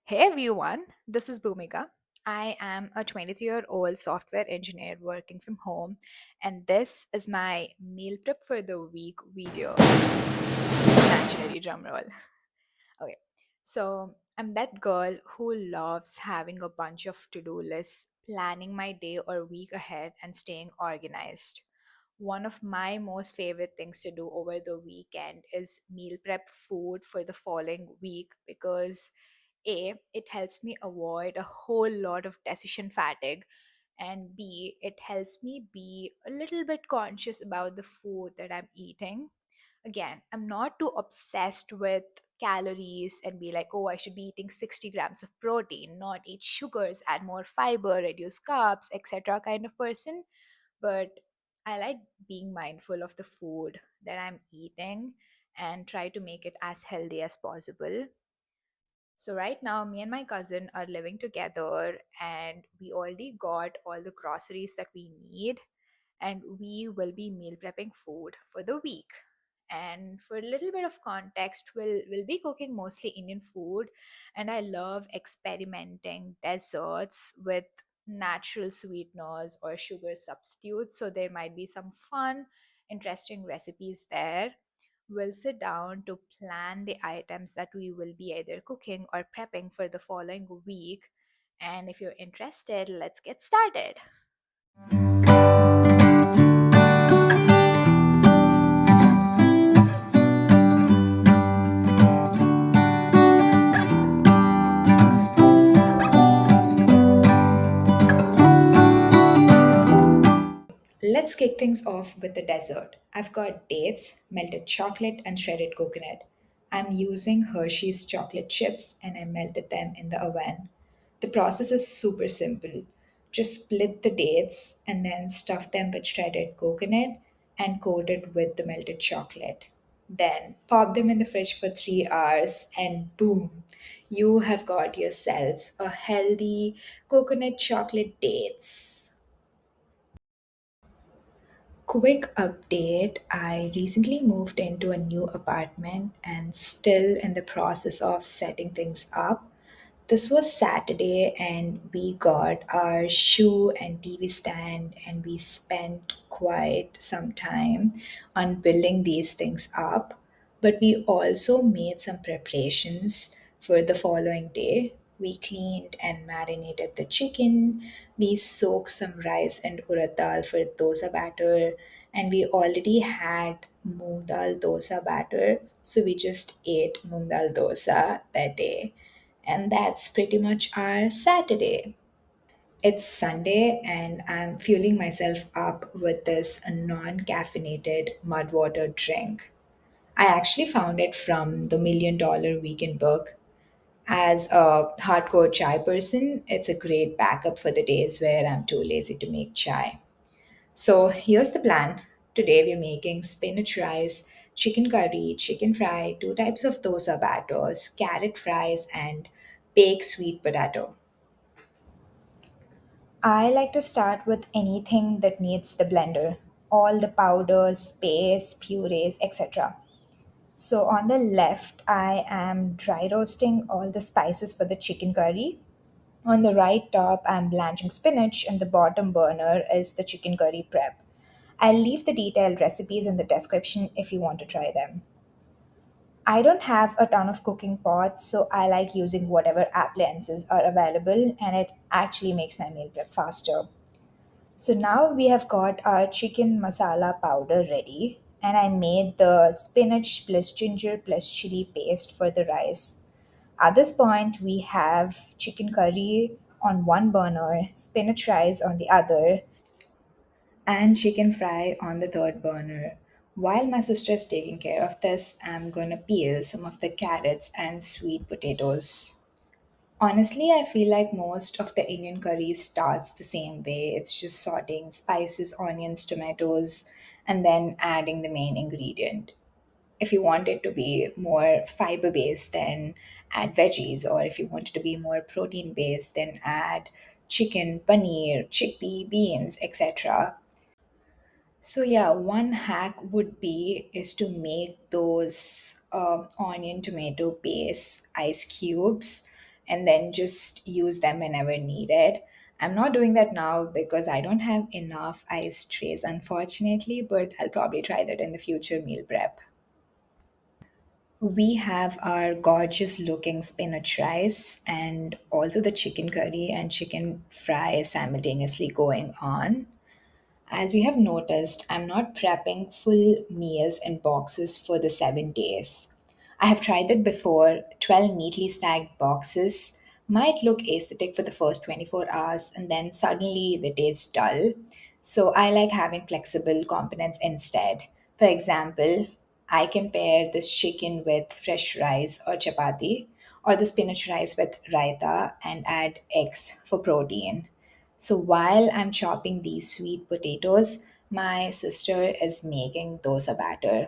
Hey everyone, this is Bhumika. I am a 23-year-old software engineer working from home, and this is my meal prep for the week video. Imaginary drum roll. Okay, so I'm that girl who loves having a bunch of to do lists, planning my day or week ahead, and staying organized. One of my most favorite things to do over the weekend is meal prep food for the following week because A, it helps me avoid a whole lot of decision fatigue, and B, it helps me be a little bit conscious about the food that I'm eating. Again, I'm not too obsessed with calories and be like, oh, I should be eating 60 grams of protein, not eat sugars, add more fiber, reduce carbs, etc. kind of person. But I like being mindful of the food that I'm eating and try to make it as healthy as possible. So right now, me and my cousin are living together, and we already got all the groceries that we need, and we will be meal prepping food for the week. And for a little bit of context, we'll be cooking mostly Indian food, and I love experimenting desserts with natural sweeteners or sugar substitutes. So there might be some fun, interesting recipes there. We'll sit down to plan the items that we will be either cooking or prepping for the following week. And if you're interested, let's get started. Let's kick things off with the dessert. I've got dates, melted chocolate, and shredded coconut. I'm using Hershey's chocolate chips and I melted them in the oven. The process is super simple. Just split the dates and then stuff them with shredded coconut and coat it with the melted chocolate. Then pop them in the fridge for 3 hours and boom, you have got yourselves a healthy coconut chocolate dates. Quick update. I recently moved into a new apartment and still in the process of setting things up. This was Saturday, and we got our shoe and TV stand, and we spent quite some time on building these things up. But we also made some preparations for the following day. We cleaned and marinated the chicken. We soaked some rice and urad dal for dosa batter, and we already had moong dal dosa batter, so we just ate moong dal dosa that day. And that's pretty much our Saturday. It's Sunday, and I'm fueling myself up with this non caffeinated mud water drink. I actually found it from the $1 Million Weekend book. As a hardcore chai person, it's a great backup for the days where I'm too lazy to make chai. So here's the plan. Today we're making spinach rice, chicken curry, chicken fry, two types of dosa batters, carrot fries, and baked sweet potato. I like to start with anything that needs the blender, all the powders, paste, purees, etc. So on the left, I am dry roasting all the spices for the chicken curry. On the right top, I'm blanching spinach, and the bottom burner is the chicken curry prep. I'll leave the detailed recipes in the description if you want to try them. I don't have a ton of cooking pots, so I like using whatever appliances are available, and it actually makes my meal prep faster. So now we have got our chicken masala powder ready, and I made the spinach plus ginger plus chili paste for the rice. At this point, we have chicken curry on one burner, spinach rice on the other, and chicken fry on the third burner. While my sister is taking care of this, I'm gonna peel some of the carrots and sweet potatoes. Honestly, I feel like most of the Indian curry starts the same way. It's just sauteing spices, onions, tomatoes, and then adding the main ingredient. If you want it to be more fiber based, then add veggies, or if you want it to be more protein based, then add chicken, paneer, chickpea, beans, etc. So yeah, one hack would be is to make those onion tomato paste ice cubes and then just use them whenever needed. I'm not doing that now because I don't have enough ice trays, unfortunately, but I'll probably try that in the future meal prep. We have our gorgeous looking spinach rice and also the chicken curry and chicken fry simultaneously going on. As you have noticed, I'm not prepping full meals in boxes for the 7 days. I have tried that before. 12 neatly stacked boxes might look aesthetic for the first 24 hours and then suddenly the day's dull. So I like having flexible components instead. For example, I can pair this chicken with fresh rice or chapati, or the spinach rice with raita and add eggs for protein. So while I'm chopping these sweet potatoes, my sister is making dosa batter.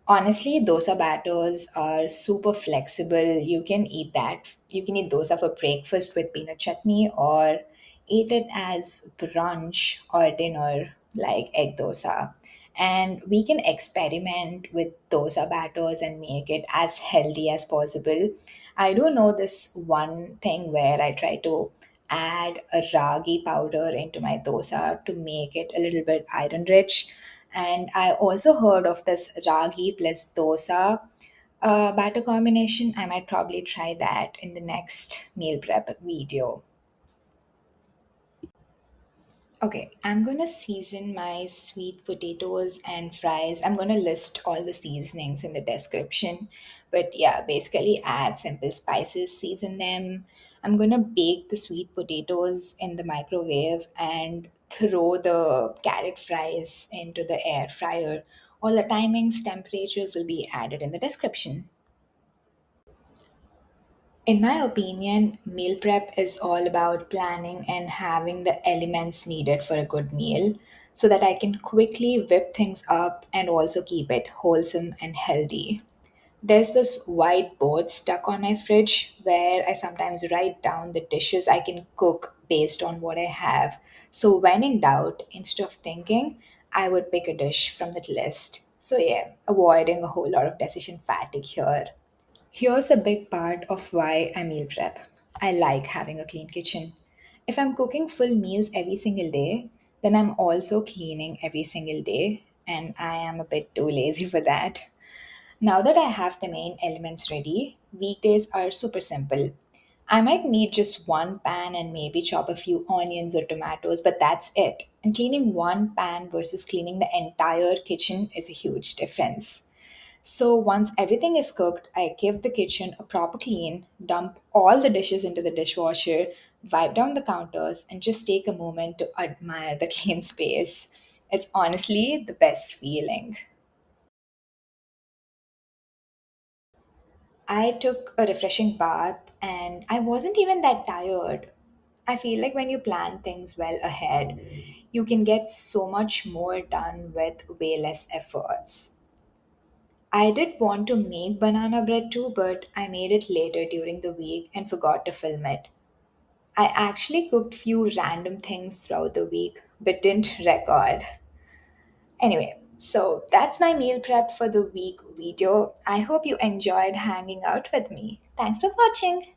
Honestly, dosa batters are super flexible. You can eat that. You can eat dosa for breakfast with peanut chutney or eat it as brunch or dinner like egg dosa. And we can experiment with dosa batters and make it as healthy as possible. I do know this one thing where I try to add a ragi powder into my dosa to make it a little bit iron rich, and I also heard of this ragi plus dosa batter combination. I might probably try that in the next meal prep video. Okay, I'm gonna season my sweet potatoes and fries. I'm gonna list all the seasonings in the description. But yeah, basically add simple spices, season them. I'm gonna bake the sweet potatoes in the microwave and throw the carrot fries into the air fryer. All the timings, temperatures will be added in the description. In my opinion, meal prep is all about planning and having the elements needed for a good meal so that I can quickly whip things up and also keep it wholesome and healthy. There's this whiteboard stuck on my fridge where I sometimes write down the dishes I can cook based on what I have. So when in doubt, instead of thinking, I would pick a dish from that list. So yeah, avoiding a whole lot of decision fatigue here. Here's a big part of why I meal prep. I like having a clean kitchen. If I'm cooking full meals every single day, then I'm also cleaning every single day, and I am a bit too lazy for that. Now that I have the main elements ready, weekdays are super simple. I might need just one pan and maybe chop a few onions or tomatoes, but that's it. And cleaning one pan versus cleaning the entire kitchen is a huge difference. So once everything is cooked, I give the kitchen a proper clean, dump all the dishes into the dishwasher, wipe down the counters, and just take a moment to admire the clean space. It's honestly the best feeling. I took a refreshing bath and I wasn't even that tired. I feel like when you plan things well ahead, you can get so much more done with way less efforts. I did want to make banana bread too, but I made it later during the week and forgot to film it. I actually cooked few random things throughout the week, but didn't record. Anyway, so that's my meal prep for the week video. I hope you enjoyed hanging out with me. Thanks for watching.